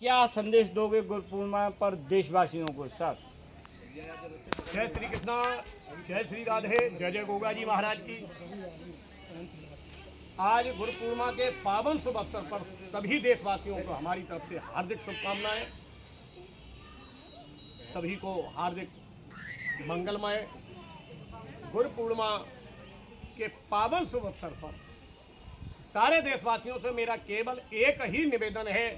क्या संदेश दोगे गुरु पूर्णिमा पर देशवासियों को सर? जय श्री कृष्णा, जय श्री राधे, जय जय गोगा जी महाराज की। आज गुरु पूर्णिमा के पावन शुभ अवसर पर सभी देशवासियों को हमारी तरफ से हार्दिक शुभकामनाएं। सभी को हार्दिक मंगलमय गुरु पूर्णिमा के पावन शुभ अवसर पर सारे देशवासियों से मेरा केवल एक ही निवेदन है,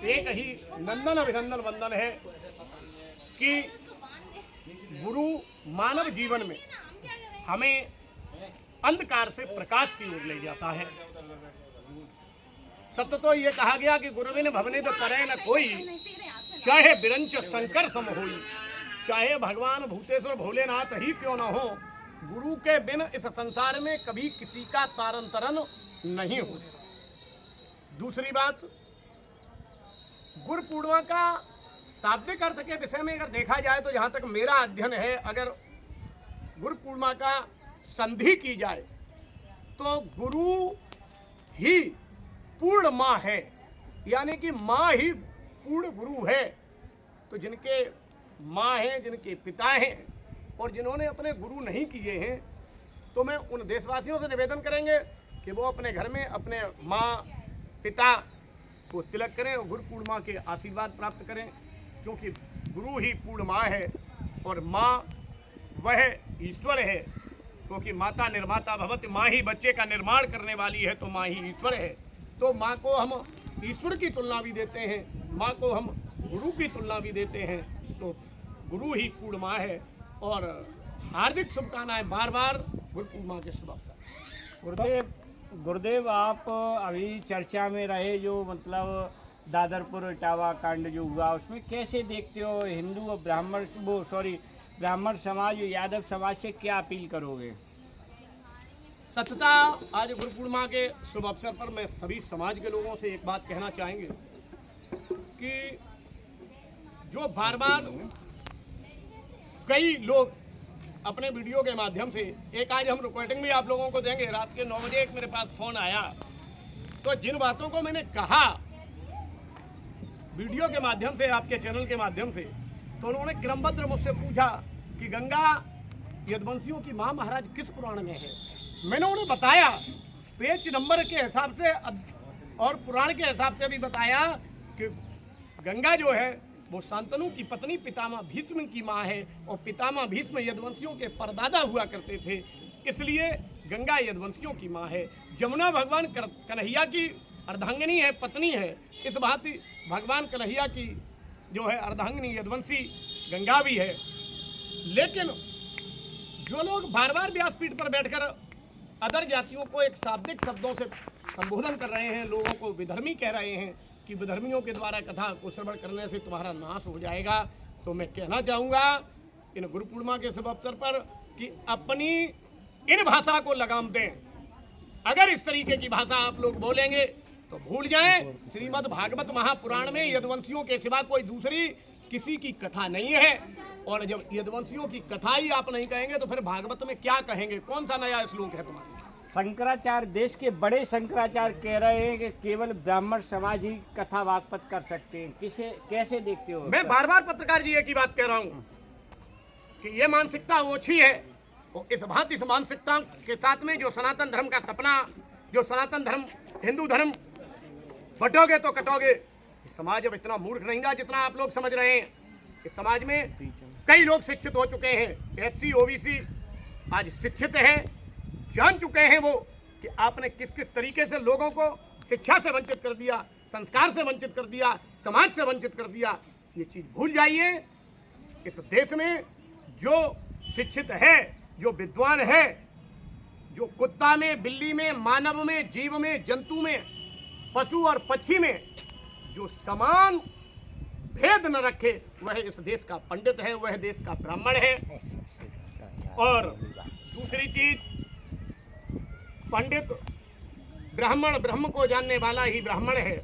एक ही नंदन अभिनंदन वंदन है कि गुरु मानव जीवन में हमें अंधकार से प्रकाश की ओर ले जाता है। सत्य तो ये कहा गया कि गुरुविन भवनित करे न कोई, चाहे बिरंच शंकर सम होई, चाहे भगवान भूतेश्वर भोलेनाथ ही क्यों न हो, गुरु के बिन इस संसार में कभी किसी का तारन तरन नहीं हो। दूसरी बात, गुरु पूर्णिमा का शाब्दिक अर्थ के विषय में अगर देखा जाए तो जहाँ तक मेरा अध्ययन है, अगर गुरु पूर्णिमा का संधि की जाए तो गुरु ही पूर्ण माँ है, यानी कि माँ ही पूर्ण गुरु है। तो जिनके माँ हैं, जिनके पिता हैं और जिन्होंने अपने गुरु नहीं किए हैं, तो मैं उन देशवासियों से निवेदन करेंगे कि वो अपने घर में अपने माँ पिता को तिलक करें और गुरु पूर्णिमा के आशीर्वाद प्राप्त करें, क्योंकि गुरु ही पूर्ण माँ है और माँ वह ईश्वर है। क्योंकि माता निर्माता भवति, माँ ही बच्चे का निर्माण करने वाली है, तो माँ ही ईश्वर है। तो माँ को हम ईश्वर की तुलना भी देते हैं, माँ को हम गुरु की तुलना भी देते हैं, तो गुरु ही पूर्ण माँ है। और हार्दिक शुभकामनाएं बार बार गुरु पूर्णिमा के शुभ अवसर। गुरुदेव, आप अभी चर्चा में रहे जो मतलब दादरपुर इटावा कांड जो हुआ, उसमें कैसे देखते हो? हिंदू और ब्राह्मण समाज और यादव समाज से क्या अपील करोगे? सत्यता, आज गुरु पूर्णिमा के शुभ अवसर पर मैं सभी समाज के लोगों से एक बात कहना चाहेंगे कि जो बार बार कई लोग अपने वीडियो के माध्यम से, एक आज हम रिकॉर्डिंग भी आप लोगों को देंगे, रात के 9 बजे एक मेरे पास फ़ोन आया, तो जिन बातों को मैंने कहा वीडियो के माध्यम से, आपके चैनल के माध्यम से, तो उन्होंने क्रमबद्ध मुझसे पूछा कि गंगा यदुवंशियों की माँ महाराज किस पुराण में है। मैंने उन्हें बताया, पेज नंबर के हिसाब से और पुराण के हिसाब से भी बताया कि गंगा जो है वो शांतनु की पत्नी पितामह भीष्म की माँ है, और पितामह भीष्म यदुवंशियों के परदादा हुआ करते थे, इसलिए गंगा यदुवंशियों की माँ है। जमुना भगवान कन्हैया की अर्धांगिनी है, पत्नी है, इस भांति भगवान कन्हैया की जो है अर्धांगिनी यदुवंशी गंगा भी है। लेकिन जो लोग बार बार व्यासपीठ पर बैठकर अदर जातियों को एक शाब्दिक शब्दों से संबोधन कर रहे हैं, लोगों को विधर्मी कह रहे हैं कि विधर्मियों के द्वारा कथा को श्रवण करने से तुम्हारा नाश हो जाएगा, तो मैं कहना चाहूँगा इन गुरु पूर्णिमा के शुभ अवसर पर कि अपनी इन भाषा को लगाम दें। अगर इस तरीके की भाषा आप लोग बोलेंगे तो भूल जाएं, श्रीमद् भागवत महापुराण में यदुवंशियों के सिवा कोई दूसरी किसी की कथा नहीं है। और जब यदुवंशियों की कथा ही आप नहीं कहेंगे तो फिर भागवत में क्या कहेंगे? कौन सा नया श्लोक है तुम्हारे? शंकराचार्य, देश के बड़े शंकराचार्य कह रहे हैं कि केवल ब्राह्मण समाज ही कथा वागपत कर सकते हैं। कैसे देखते हो? मैं बार बार पत्रकार जी की बात कह रहा हूँ कि ये मानसिकता ओछी है, और इस भांति इस मानसिकता के साथ में जो सनातन धर्म का सपना, जो सनातन धर्म हिंदू धर्म बटोगे तो कटोगे। समाज अब इतना मूर्ख नहीं रहा जितना आप लोग समझ रहे हैं। इस समाज में कई लोग शिक्षित हो चुके हैं, SC OBC आज शिक्षित है, जान चुके हैं वो कि आपने किस किस तरीके से लोगों को शिक्षा से वंचित कर दिया, संस्कार से वंचित कर दिया, समाज से वंचित कर दिया। ये चीज़ भूल जाइए। इस देश में जो शिक्षित है, जो विद्वान है, जो कुत्ता में, बिल्ली में, मानव में, जीव में, जंतु में, पशु और पक्षी में जो समान भेद न रखे, वह इस देश का पंडित है, वह देश का ब्राह्मण है। और दूसरी चीज, पंडित ब्राह्मण, ब्रह्म को जानने वाला ही ब्राह्मण है।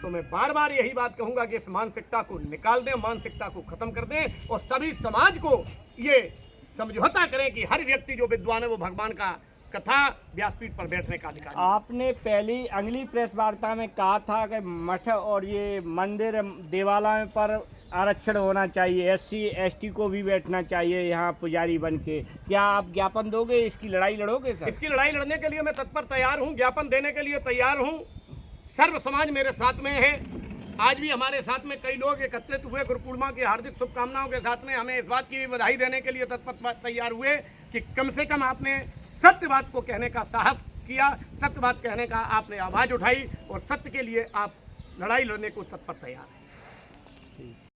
तो मैं बार बार यही बात कहूंगा कि इस मानसिकता को निकाल दें, मानसिकता को खत्म कर दें, और सभी समाज को ये समझौता करें कि हर व्यक्ति जो विद्वान है वो भगवान का कथा व्यासपीठ पर बैठने का अधिकार है। आपने पहली अगली प्रेस वार्ता में कहा था कि मठ और ये मंदिर देवालयों पर आरक्षण होना चाहिए, SC ST को भी बैठना चाहिए यहाँ पुजारी बन के। क्या आप ज्ञापन दोगे, इसकी लड़ाई लड़ोगे सर? इसकी लड़ाई लड़ने के लिए मैं तत्पर तैयार हूँ, ज्ञापन देने के लिए तैयार हूँ। सर्व समाज मेरे साथ में है। आज भी हमारे साथ में कई लोग एकत्रित हुए गुरु पूर्णिमा की हार्दिक शुभकामनाओं के साथ में हमें इस बात की भी बधाई देने के लिए तत्पर तैयार हुए कि कम से कम आपने सत्य बात को कहने का साहस किया, सत्य बात कहने का आपने आवाज़ उठाई और सत्य के लिए आप लड़ाई लड़ने को तत्पर तैयार हैं।